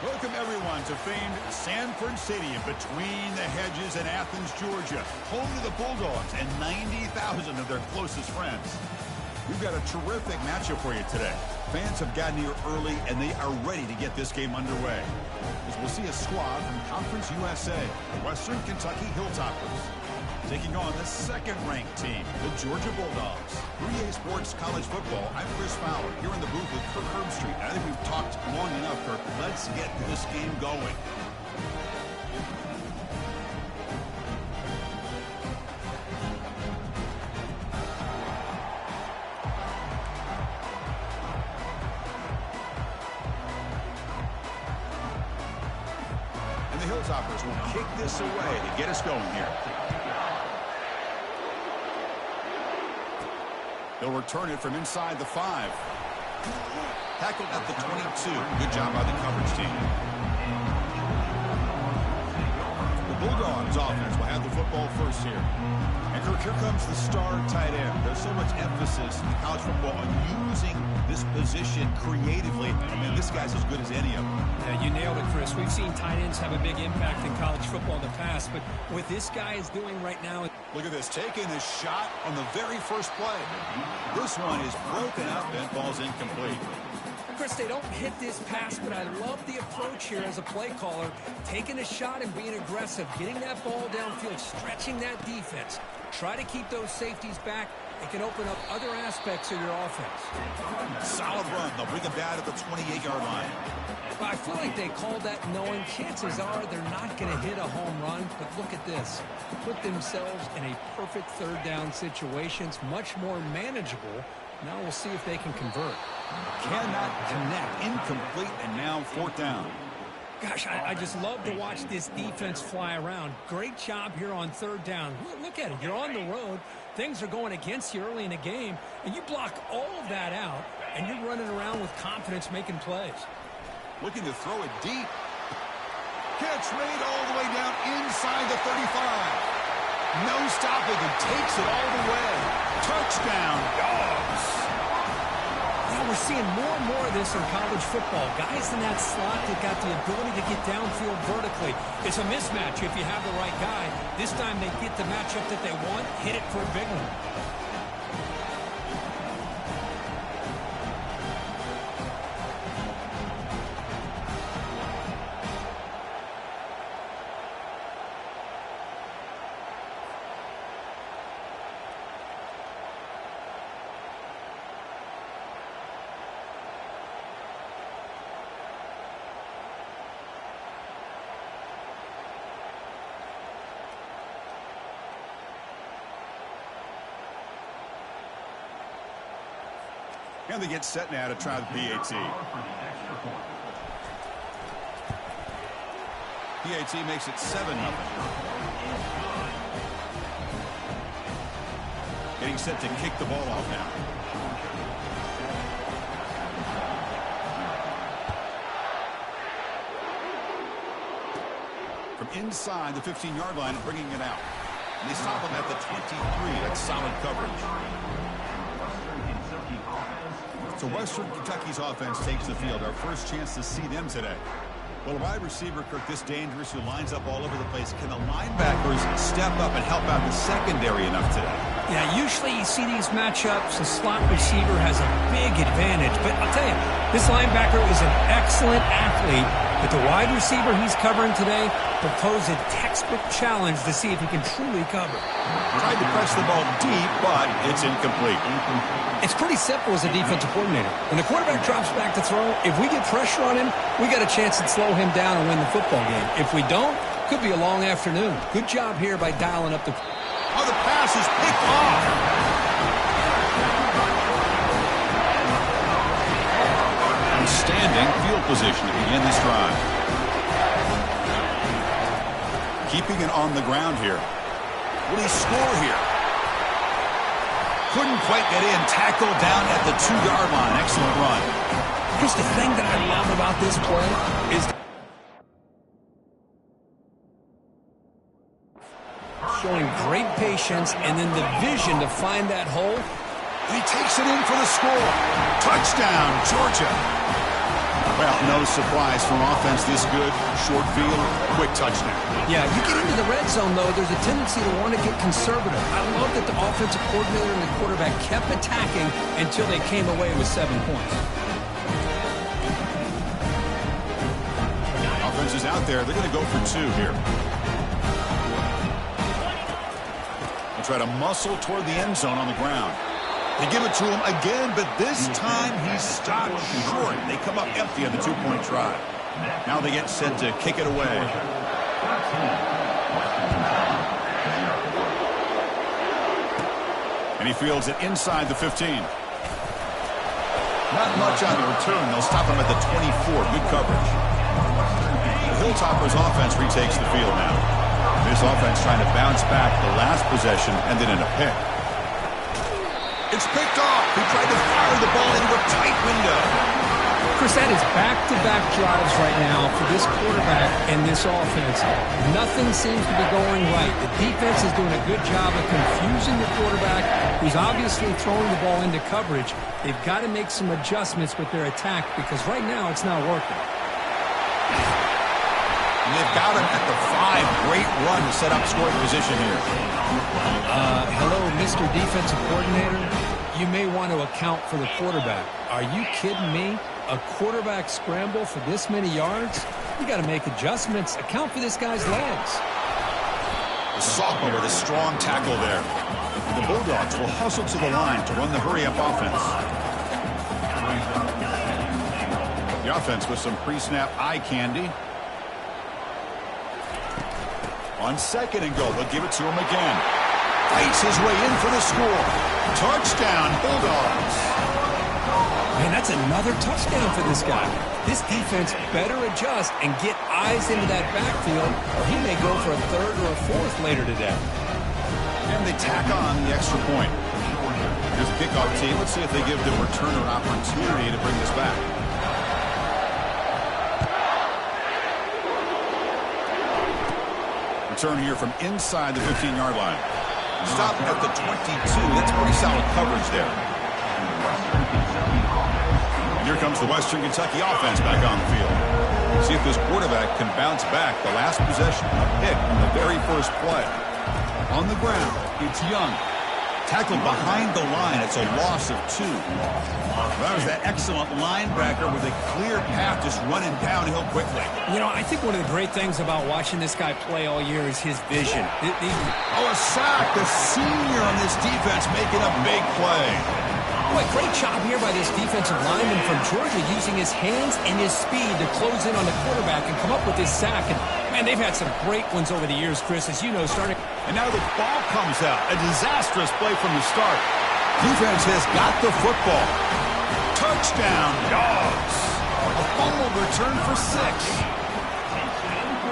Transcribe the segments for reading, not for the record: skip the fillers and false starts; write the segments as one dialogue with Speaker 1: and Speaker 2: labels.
Speaker 1: Welcome, everyone, to famed Sanford Stadium between the hedges in Athens, Georgia, home to the Bulldogs and 90,000 of their closest friends. We've got a terrific matchup for you today. Fans have gotten here early, and they are ready to get this game underway. As we'll see a squad from Conference USA, the Western Kentucky Hilltoppers, taking on the second-ranked team, the Georgia Bulldogs. 3A Sports College Football, I'm Chris Fowler, here in the booth with Kirk Herbstreit. I think we've talked long enough, Kirk. Let's get this game going. And the Hilltoppers will kick this away to get us going here. They'll return it from inside the 5. Tackled at the 22. Good job by the coverage team. The Bulldogs offense will have the football first here. And Kirk, here comes the star tight end. There's so much emphasis in college football on using this position creatively. And this guy's as good as any of them.
Speaker 2: Yeah, you nailed it, Chris. We've seen tight ends have a big impact in college football in the past, but what this guy is doing right now...
Speaker 1: Look at this, taking a shot on the very first play. This one is broken up and falls incomplete.
Speaker 2: Chris, they don't hit this pass, but I love the approach here as a play caller. Taking a shot and being aggressive, getting that ball downfield, stretching that defense. Try to keep those safeties back. It can open up other aspects of your offense.
Speaker 1: Solid run. They'll bring it down at the 28-yard line.
Speaker 2: Well, I feel like they called that knowing chances are they're not going to hit a home run. But look at this. Put themselves in a perfect third down situation. It's much more manageable. Now we'll see if they can convert.
Speaker 1: Cannot connect. Incomplete, and now fourth down.
Speaker 2: Gosh, I just love to watch this defense fly around. Great job here on third down. Look at it. You're on the road. Things are going against you early in the game, and you block all of that out, and you're running around with confidence making plays.
Speaker 1: Looking to throw it deep. Catch made all the way down inside the 35. No stopping, and takes it all the way. Touchdown, Dogs.
Speaker 2: Yeah, we're seeing more and more of this in college football. Guys in that slot that got the ability to get downfield vertically. It's a mismatch if you have the right guy. This time they get the matchup that they want, hit it for a big one.
Speaker 1: And they get set now to try the PAT. PAT makes it 7-0. Getting set to kick the ball off now. From inside the 15-yard line and bringing it out. And they stop him at the 23. That's solid coverage. So Western Kentucky's offense takes the field. Our first chance to see them today. Well, a wide receiver, Kirk, this dangerous, who lines up all over the place. Can the linebackers step up and help out the secondary enough today?
Speaker 2: Yeah, usually you see these matchups, the slot receiver has a big advantage. But I'll tell you, this linebacker is an excellent athlete. But the wide receiver he's covering today proposed a textbook challenge to see if he can truly cover.
Speaker 1: Tried to press the ball deep, but it's incomplete.
Speaker 2: It's pretty simple as a defensive coordinator. When the quarterback drops back to throw, if we get pressure on him, we got a chance to slow him down and win the football game. If we don't, could be a long afternoon. Good job here by dialing up the...
Speaker 1: Oh, the pass is picked off. Outstanding field position to begin this drive. Keeping it on the ground here. Will he score here? Couldn't quite get in. Tackled down at the 2-yard line. Excellent run.
Speaker 2: Here's the thing that I love about this play is showing great patience and then the vision to find that hole.
Speaker 1: And he takes it in for the score. Touchdown, Georgia. Well, No surprise from offense this good. Short field, quick touchdown.
Speaker 2: Yeah, you get into the red zone, though, there's a tendency to want to get conservative. I love that the offensive coordinator and the quarterback kept attacking until they came away with 7 points.
Speaker 1: Offense is out there. They're going to go for 2 here. They'll try to muscle toward the end zone on the ground. They give it to him again, but this time he stopped short. They come up empty on the 2-point try. Now they get set to kick it away. And he fields it inside the 15. Not much on the return. They'll stop him at the 24. Good coverage. The Hilltoppers offense retakes the field now. This offense trying to bounce back the last possession, ended in a pick. It's picked off. He tried to fire the ball into a tight window.
Speaker 2: Chris, that is back-to-back drives right now for this quarterback and this offense. Nothing seems to be going right. The defense is doing a good job of confusing the quarterback, who's obviously throwing the ball into coverage. They've got to make some adjustments with their attack because right now it's not working.
Speaker 1: And they've got him at the 5. Great run to set up scoring position here.
Speaker 2: Hello, Mr. Defensive Coordinator. You may want to account for the quarterback. Are you kidding me? A quarterback scramble for this many yards? You got to make adjustments. Account for this guy's legs.
Speaker 1: The sophomore with a strong tackle there. The Bulldogs will hustle to the line to run the hurry-up offense. The offense with some pre-snap eye candy. On 2nd and goal, they'll give it to him again. Fights his way in for the score. Touchdown, Bulldogs.
Speaker 2: Man, that's another touchdown for this guy. This defense better adjust and get eyes into that backfield, or he may go for a 3rd or a 4th later today.
Speaker 1: And they tack on the extra point. Here's the kickoff team. Let's see if they give the returner opportunity to bring this back. Return here from inside the 15-yard line. Stop at the 22. That's pretty solid coverage there. And here comes the Western Kentucky offense back on the field. See if this quarterback can bounce back. The last possession, a pick on the very first play. On the ground, it's Young. Tackled behind the line. It's a loss of 2. That was that excellent linebacker with a clear path just running downhill quickly.
Speaker 2: You know, I think one of the great things about watching this guy play all year is his vision.
Speaker 1: Oh, a sack. The senior on this defense making a big play.
Speaker 2: Boy, great job here by this defensive lineman from Georgia using his hands and his speed to close in on the quarterback and come up with this sack. And, man, they've had some great ones over the years, Chris, as you know, starting.
Speaker 1: And now the ball comes out. A disastrous play from the start. Defense has got the football. Touchdown, Dogs. A fumble return for 6.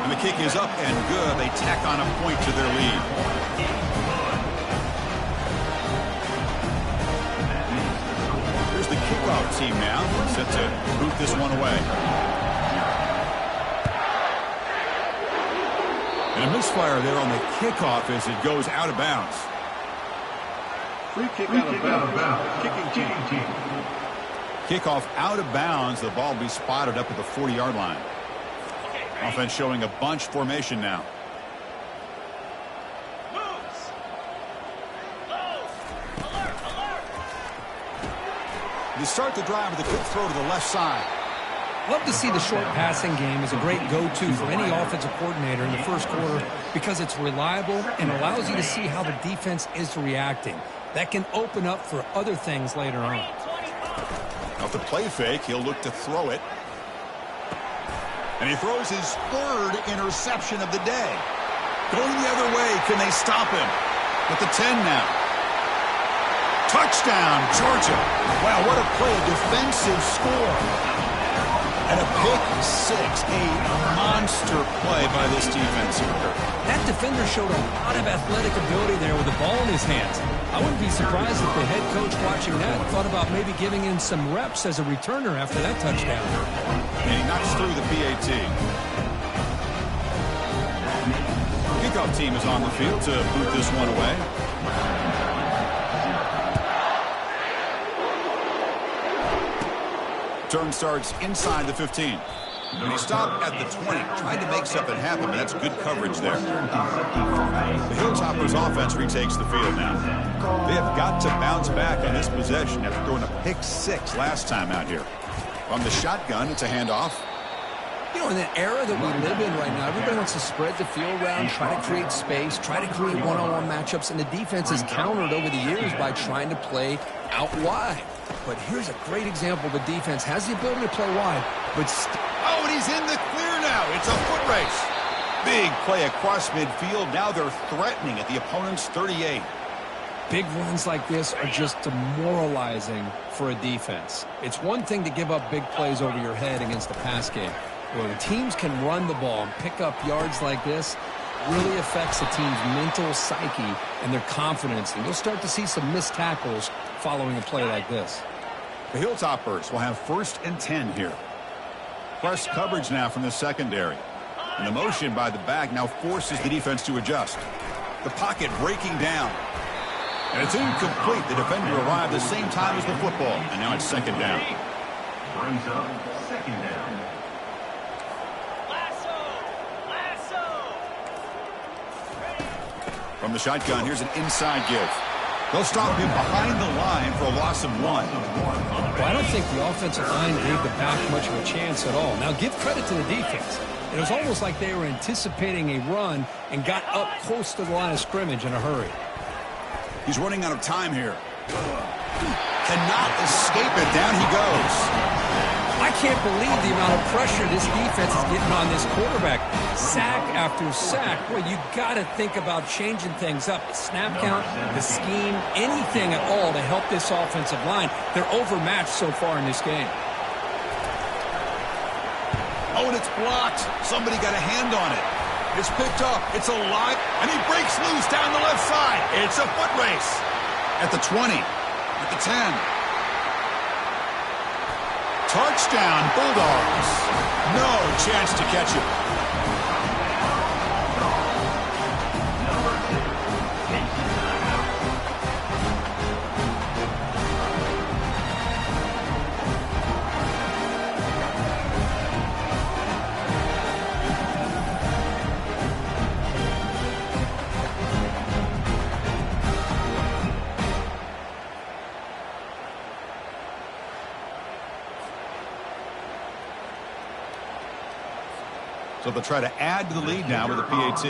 Speaker 1: And the kick is up and good. They tack on a point to their lead. Here's the kickoff team now. Set to boot this one away. And a misfire there on the kickoff as it goes out of bounds.
Speaker 3: Free kick out of bounds. Kicking team.
Speaker 1: Kickoff out of bounds. The ball will be spotted up at the 40-yard line. Offense showing a bunch formation now. They start the drive with a quick throw to the left side.
Speaker 2: Love to see the short passing game as a great go-to for any offensive coordinator in the first quarter because it's reliable and allows you to see how the defense is reacting. That can open up for other things later on.
Speaker 1: Off the play fake, he'll look to throw it. And he throws his 3rd interception of the day. Going the other way, can they stop him? At the 10 now. Touchdown, Georgia. Wow, what a play, a defensive score. And a pick 6, a monster play by this defense here.
Speaker 2: That defender showed a lot of athletic ability there with the ball in his hands. I wouldn't be surprised if the head coach watching that thought about maybe giving in some reps as a returner after that touchdown.
Speaker 1: And he knocks through the PAT. Kickoff team is on the field to boot this one away. Return starts inside the 15. When he stopped at the 20, trying to make something happen, but that's good coverage there. The Hilltoppers offense retakes the field now. They have got to bounce back on this possession after throwing a pick 6 last time out here. From the shotgun, it's a handoff.
Speaker 2: You know, in the era that we live in right now, everybody wants to spread the field around, try to create space, try to create one-on-one matchups, and the defense has countered over the years by trying to play out wide. But here's a great example. The defense has the ability to play wide, but
Speaker 1: oh, and he's in the clear now. It's a foot race. Big play across midfield. Now they're threatening at the opponent's 38.
Speaker 2: Big runs like this are just demoralizing for a defense. It's one thing to give up big plays over your head against the pass game. When teams can run the ball and pick up yards like this, it really affects a team's mental psyche and their confidence. And you'll start to see some missed tackles following a play like this.
Speaker 1: The Hilltoppers will have 1st and 10 here. Press coverage now from the secondary. And the motion by the back now forces the defense to adjust. The pocket breaking down. And it's incomplete. The defender arrived the same time as the football. And now it's 2nd down.
Speaker 3: Brings up 2nd down.
Speaker 1: From the shotgun, here's an inside give. They'll stop him behind the line for a loss of 1.
Speaker 2: Well, I don't think the offensive line gave the back much of a chance at all. Now, give credit to the defense. It was almost like they were anticipating a run and got up close to the line of scrimmage in a hurry.
Speaker 1: He's running out of time here. Cannot escape it. Down he goes.
Speaker 2: I can't believe the amount of pressure this defense is getting on this quarterback. Sack after sack. Well, you got to think about changing things up. The snap count, the scheme, anything at all to help this offensive line. They're overmatched so far in this game.
Speaker 1: Oh, and it's blocked. Somebody got a hand on it. It's picked up. It's alive. And he breaks loose down the left side. It's a foot race. At the 20. At the 10. Touchdown, Bulldogs. No chance to catch him. So they'll try to add to the lead now with a PAT.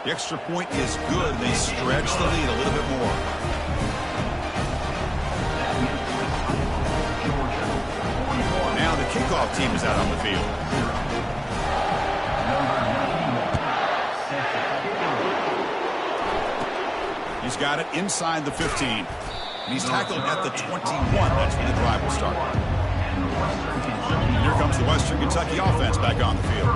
Speaker 1: The extra point is good. They stretch the lead a little bit more. Now the kickoff team is out on the field. He's got it inside the 15. And he's tackled at the 21. That's where the drive will start. Here comes the Western Kentucky offense back on the field.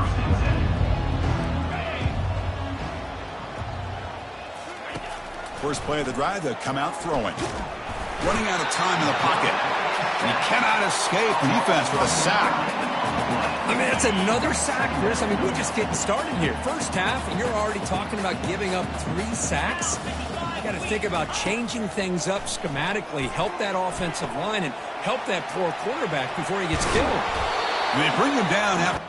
Speaker 1: First play of the drive, they'll come out throwing. Running out of time in the pocket. And he cannot escape the defense with a sack.
Speaker 2: I mean, that's another sack, Chris. I mean, we're just getting started here. First half, and you're already talking about giving up 3 sacks. You got to think about changing things up schematically, help that offensive line, and help that poor quarterback before he gets killed.
Speaker 1: They bring him down.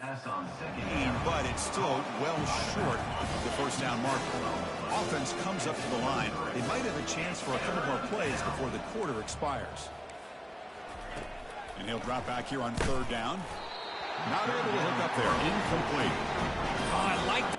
Speaker 3: Pass on second.
Speaker 1: But it's still well short of the first down marker. Offense comes up to the line. They might have a chance for a couple more plays before the quarter expires. And he'll drop back here on third down. Not able to hook up there. Incomplete.
Speaker 2: Oh, I like that.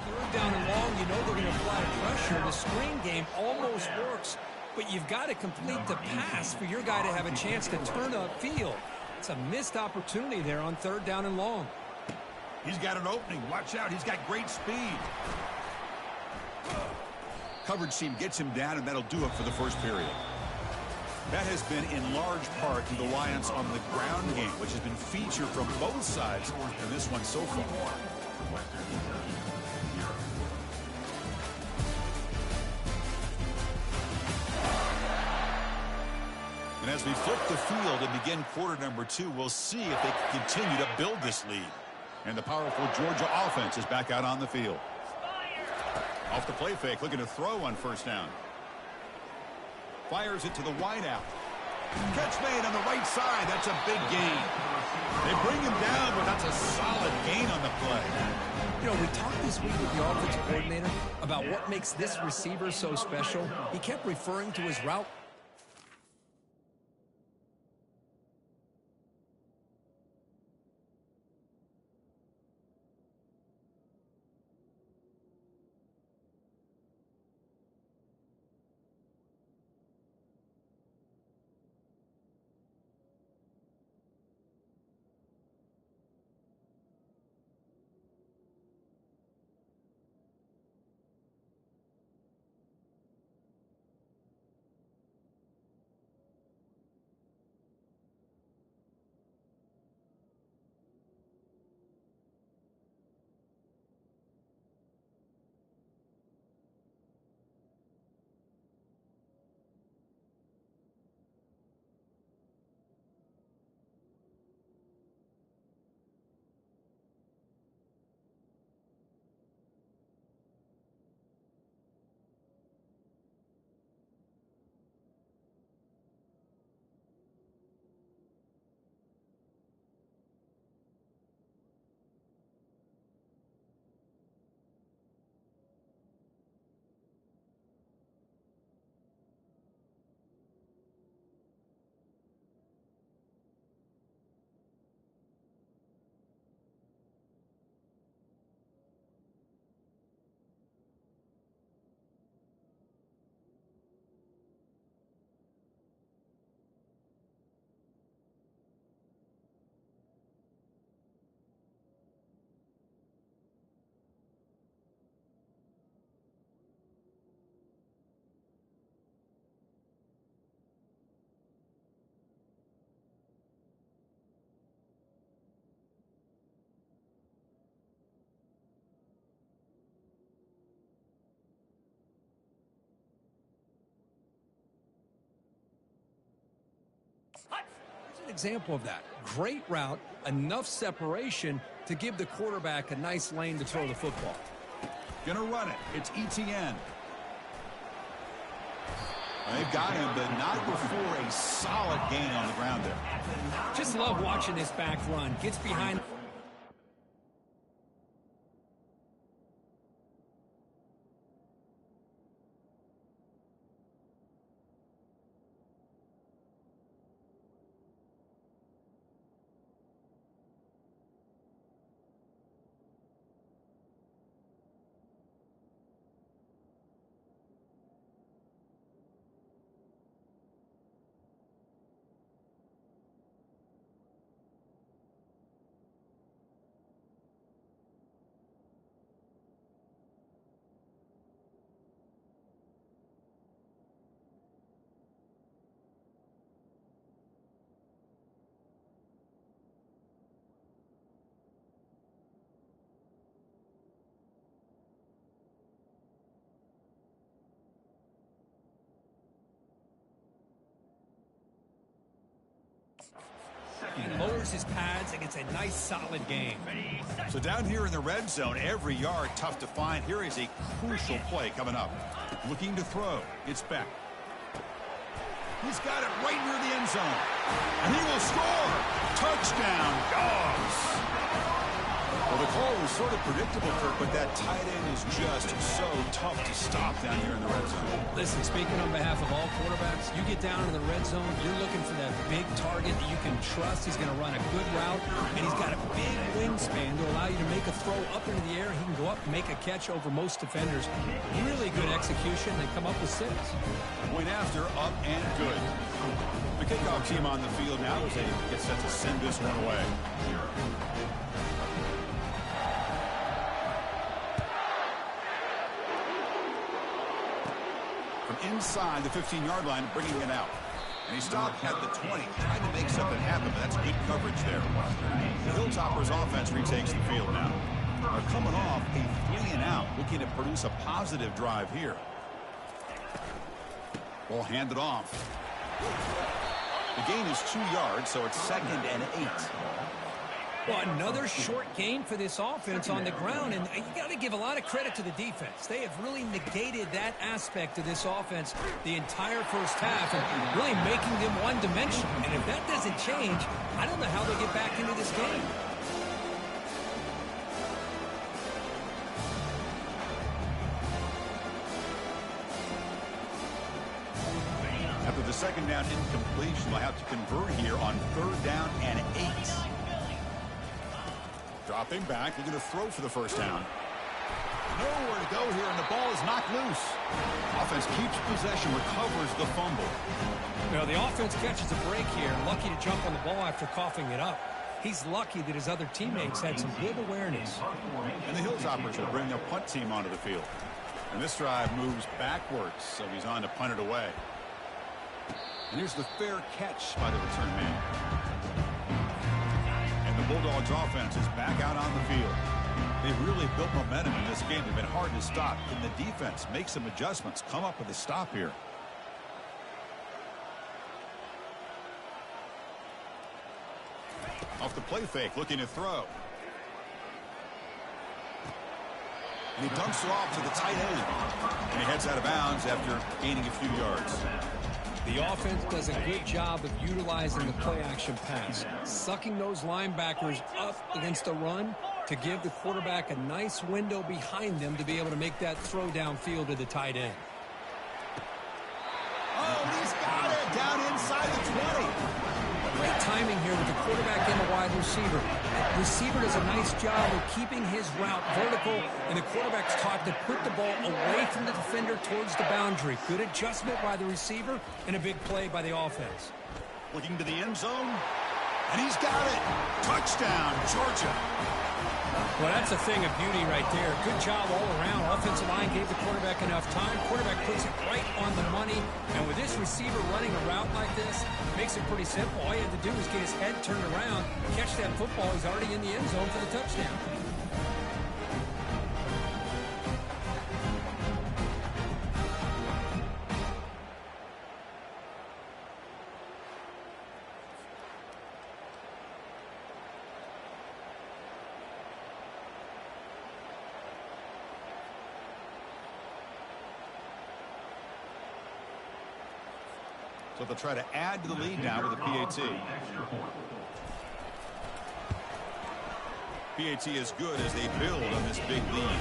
Speaker 2: Third down and long, you know they're going to apply pressure. The screen game almost works, but you've got to complete the pass for your guy to have a chance to turn upfield. It's a missed opportunity there on third down and long.
Speaker 1: He's got an opening. Watch out. He's got great speed. Coverage team gets him down, and that'll do it for the first period. That has been in large part the reliance on the ground game, which has been featured from both sides in this one so far. And as we flip the field and begin quarter number 2, we'll see if they can continue to build this lead. And the powerful Georgia offense is back out on the field. Off the play fake, looking to throw on first down. Fires it to the wideout. Catch made on the right side. That's a big gain. They bring him down, but that's a solid gain on the play.
Speaker 2: You know, we talked this week with the offensive coordinator about what makes this receiver so special. He kept referring to his route. Here's an example of that. Great route, enough separation to give the quarterback a nice lane to throw the football.
Speaker 1: Gonna run it. It's ETN. They've got him, but not before a solid gain on the ground there.
Speaker 2: Just love watching this back run. Gets behind. He lowers his pads and gets a nice, solid game.
Speaker 1: So down here in the red zone, every yard tough to find. Here is a crucial play coming up. Looking to throw. It's Beck. He's got it right near the end zone. And he will score. Touchdown, Dogs. Well, the call was sort of predictable, Kirk, but that tight end is just so tough to stop down here in the red zone.
Speaker 2: Listen, speaking on behalf of all quarterbacks, you get down in the red zone, you're looking for that big target that you can trust. He's going to run a good route, and he's got a big wingspan to allow you to make a throw up into the air. He can go up and make a catch over most defenders. Really good execution. They come up with 6.
Speaker 1: Went after, up and good. The kickoff team on the field now as they get set to send this one away. From inside the 15-yard line, bringing it out. And he stopped at the 20, trying to make something happen, but that's good coverage there. The Hilltoppers offense retakes the field now. They're coming off a 3-and-out, looking to produce a positive drive here. Ball handed off. The gain is 2 yards, so it's 2nd and 8.
Speaker 2: Well, another short game for this offense on the ground, and you got to give a lot of credit to the defense. They have really negated that aspect of this offense the entire first half and really making them one-dimensional. And if that doesn't change, I don't know how they get back into this game.
Speaker 1: After the second down incompletion, they'll have to convert here on 3rd down and 8. Dropping back, looking to throw for the first down. Nowhere to go here, and the ball is knocked loose. Offense keeps possession, recovers the fumble.
Speaker 2: Well, the offense catches a break here, lucky to jump on the ball after coughing it up. He's lucky that his other teammates had some good awareness.
Speaker 1: And the Hilltoppers will bring their punt team onto the field. And this drive moves backwards, so he's on to punt it away. And here's the fair catch by the return man. And the Bulldogs offense is back out on the field. They've really built momentum in this game. They've been hard to stop. Can the defense make some adjustments, come up with a stop here? Off the play fake, looking to throw. And he dumps it off to the tight end. And he heads out of bounds after gaining a few yards.
Speaker 2: The offense does a good job of utilizing the play-action pass, sucking those linebackers up against the run to give the quarterback a nice window behind them to be able to make that throw downfield to the tight end.
Speaker 1: Oh, he's got it down inside the 20.
Speaker 2: Great timing here with the quarterback and the wide receiver. The receiver does a nice job of keeping his route vertical, and the quarterback's taught to put the ball away from the defender towards the boundary. Good adjustment by the receiver and a big play by the offense.
Speaker 1: Looking to the end zone, and he's got it. Touchdown, Georgia.
Speaker 2: Well, that's a thing of beauty right there. Good job all around. Offensive line gave the quarterback enough time. Quarterback puts it right on the money. And with this receiver running a route like this, makes it pretty simple. All you have to do is get his head turned around, catch that football. He's already in the end zone for the touchdown.
Speaker 1: So they'll try to add to the lead now with a PAT. PAT is good as they build on this big lead.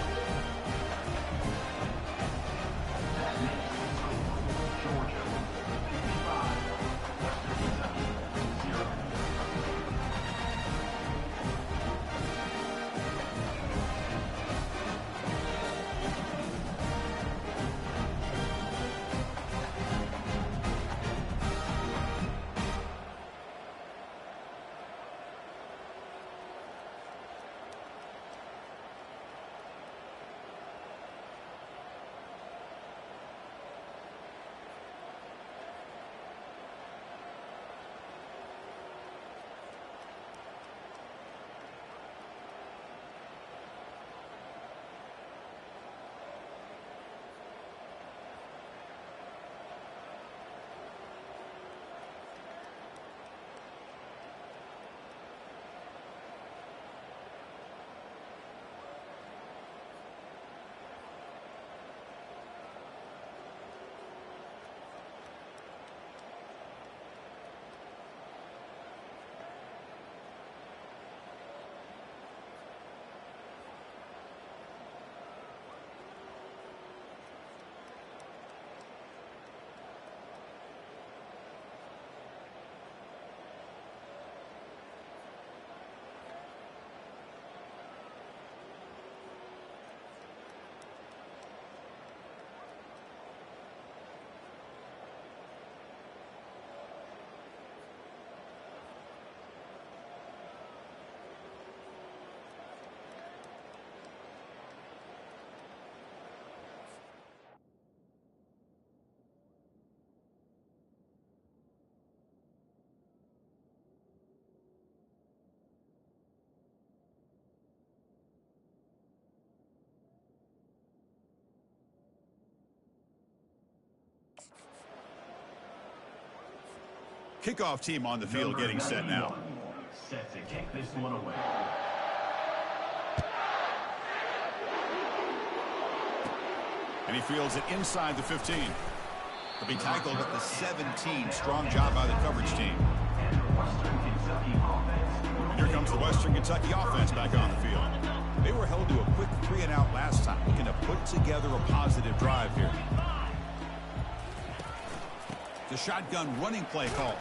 Speaker 1: Kickoff team on the field getting set now.
Speaker 3: Set to kick this one away.
Speaker 1: And he fields it inside the 15. He'll be tackled at the 17. Strong job by the coverage team. And here comes the Western Kentucky offense back on the field. They were held to a quick 3-and-out last time, looking to put together a positive drive here. The shotgun running play call.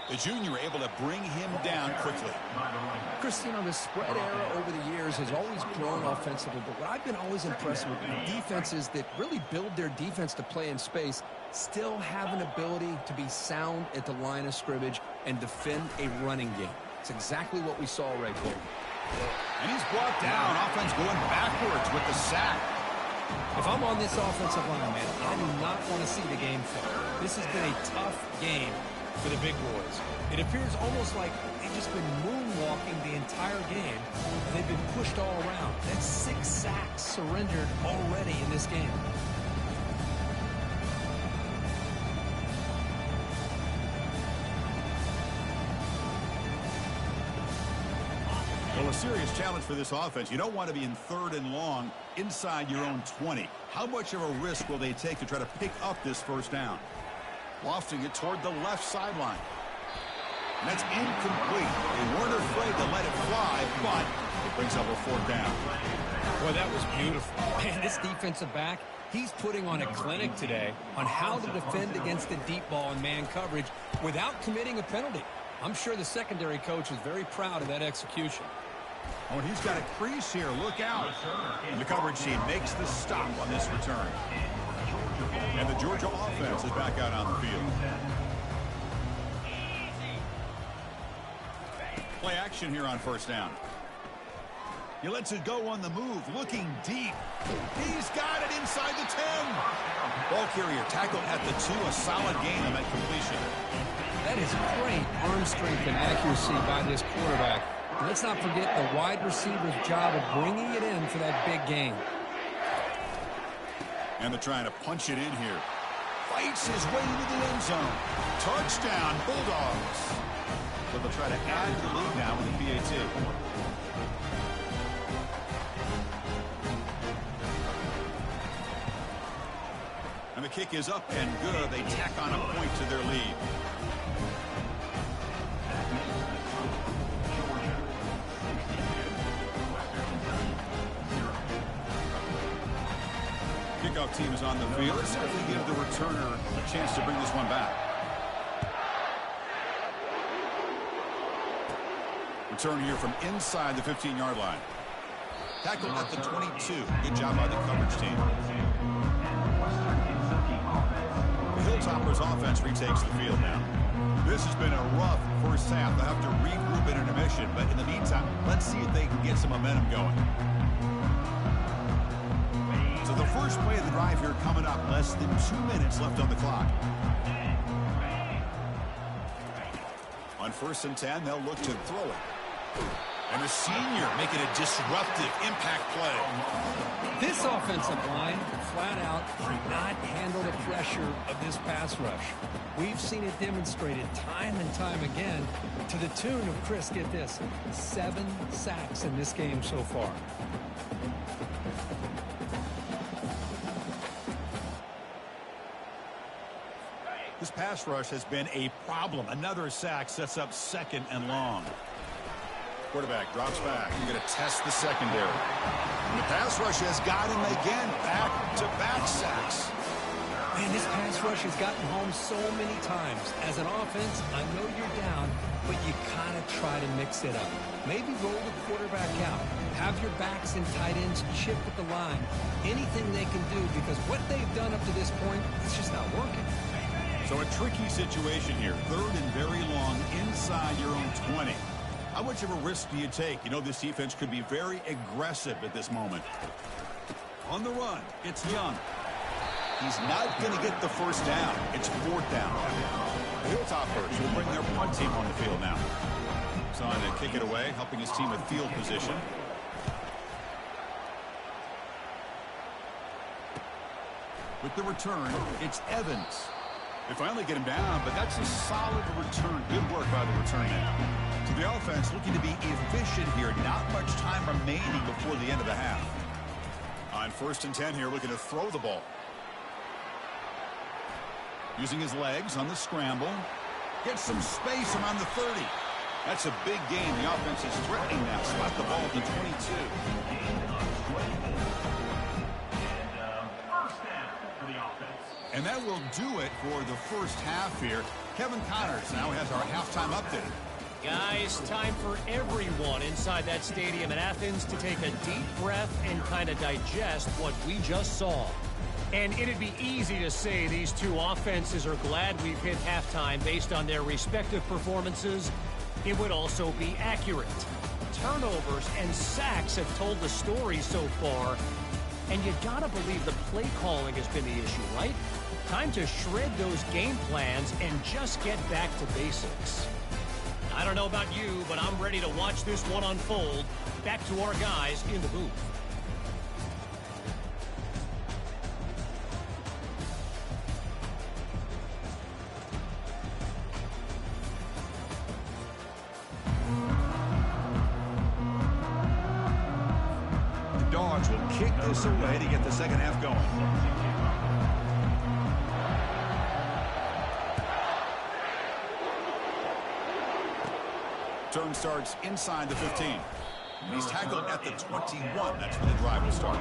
Speaker 1: The junior able to bring him down quickly.
Speaker 2: Christine, the spread era over the years has always grown offensively, but what I've been always impressed with defenses that really build their defense to play in space still have an ability to be sound at the line of scrimmage and defend a running game. It's exactly what we saw right there.
Speaker 1: And he's brought down. Offense going backwards with the sack.
Speaker 2: If I'm on this offensive line, man, I do not want to see the game film. This has been a tough game for the big boys. It appears almost like they've just been moonwalking the entire game, and they've been pushed all around. That's 6 sacks surrendered already in this game.
Speaker 1: Well, a serious challenge for this offense. You don't want to be in 3rd and long inside your own 20. How much of a risk will they take to try to pick up this first down? Lofting it toward the left sideline. And that's incomplete. They weren't afraid to let it fly, but it brings up a 4th down.
Speaker 2: Boy, that was beautiful. Man, this defensive back, he's putting on a clinic today on how to defend against the deep ball and man coverage without committing a penalty. I'm sure the secondary coach is very proud of that execution.
Speaker 1: Oh, and he's got a crease here. Look out. And the coverage team makes the stop on this return. And the Georgia offense is back out on the field. Play action here on 1st down. He lets it go on the move, looking deep. He's got it inside the 10. Ball carrier tackled at the 2, a solid gain on that completion.
Speaker 2: That is great arm strength and accuracy by this quarterback. And let's not forget the wide receiver's job of bringing it in for that big gain.
Speaker 1: And they're trying to punch it in here. Fights his way into the end zone. Touchdown, Bulldogs. But they'll try to add to the lead now with the PAT. And the kick is up and good. They tack on a point to their lead. Kickoff team is on the field. Let's see if we give the returner a chance to bring this one back. Return here from inside the 15-yard line. Tackle at the 22. Good job by the coverage team. The Hilltoppers offense retakes the field now. This has been a rough first half. They'll have to regroup in intermission, but in the meantime, let's see if they can get some momentum going. So the first play of the drive here coming up. Less than 2 minutes left on the clock. On 1st and 10, they'll look to throw it. And the senior making a disruptive impact play.
Speaker 2: This offensive line, flat out, cannot handle the pressure of this pass rush. We've seen it demonstrated time and time again to the tune of, Chris, get this, 7 sacks in this game so far.
Speaker 1: This pass rush has been a problem. Another sack sets up 2nd and long. Quarterback drops back. You're going to test the secondary. And the pass rush has got him again. Back-to-back sacks.
Speaker 2: Man, this pass rush has gotten home so many times. As an offense, I know you're down, but you kind of try to mix it up. Maybe roll the quarterback out. Have your backs and tight ends chip at the line. Anything they can do, because what they've done up to this point, it's just not working.
Speaker 1: So a tricky situation here. 3rd and very long inside your own 20. How much of a risk do you take? You know, this defense could be very aggressive at this moment. On the run, it's Young. He's not going to get the first down. It's 4th down. The Hilltoppers will bring their punt team on the field now. So on to kick it away, helping his team with field position. With the return, it's Evans. They finally get him down, but that's a solid return. Good work by the return man. So the offense looking to be efficient here. Not much time remaining before the end of the half. On 1st and 10 here, looking to throw the ball. Using his legs on the scramble. Gets some space around the 30. That's a big gain. The offense is threatening now. Spot the ball at the 22. And that will do it for the first half here. Kevin Connors now has our halftime update.
Speaker 4: Guys, time for everyone inside that stadium in Athens to take a deep breath and kind of digest what we just saw. And it'd be easy to say these two offenses are glad we've hit halftime based on their respective performances. It would also be accurate. Turnovers and sacks have told the story so far. And you gotta believe the play calling has been the issue, right? Time to shred those game plans and just get back to basics. I don't know about you, but I'm ready to watch this one unfold. Back to our guys in the booth.
Speaker 1: The Dogs will kick this away to get the second half going. Turn starts inside the 15. He's tackled at the 21. That's where the drive will start.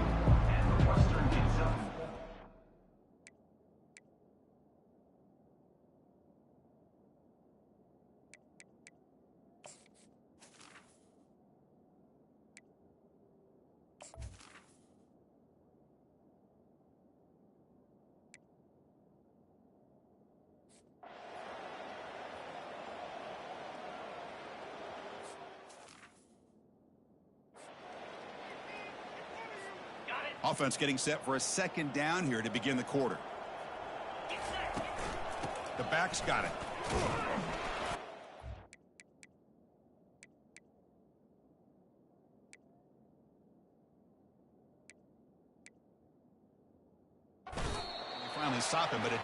Speaker 1: Offense getting set for a second down here to begin the quarter. The back's got it. They finally stop him, but it...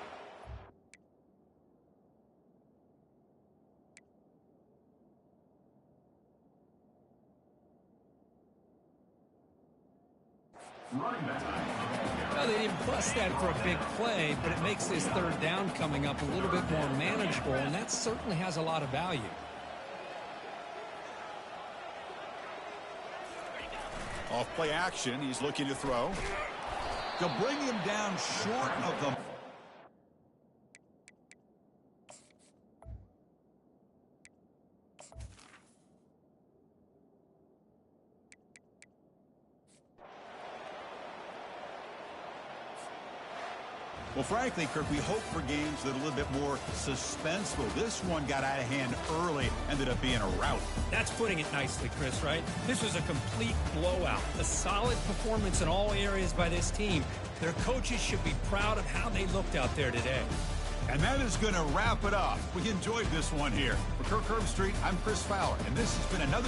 Speaker 2: Well, they didn't bust that for a big play, but it makes this third down coming up a little bit more manageable, and that certainly has a lot of value.
Speaker 1: Off play action, he's looking to throw. They'll bring him down short of the... Well, frankly, Kirk, we hope for games that are a little bit more suspenseful. This one got out of hand early, ended up being a rout.
Speaker 2: That's putting it nicely, Chris, right? This was a complete blowout. A solid performance in all areas by this team. Their coaches should be proud of how they looked out there today.
Speaker 1: And that is going to wrap it up. We enjoyed this one here. For Kirk Herbstreit, I'm Chris Fowler, and this has been another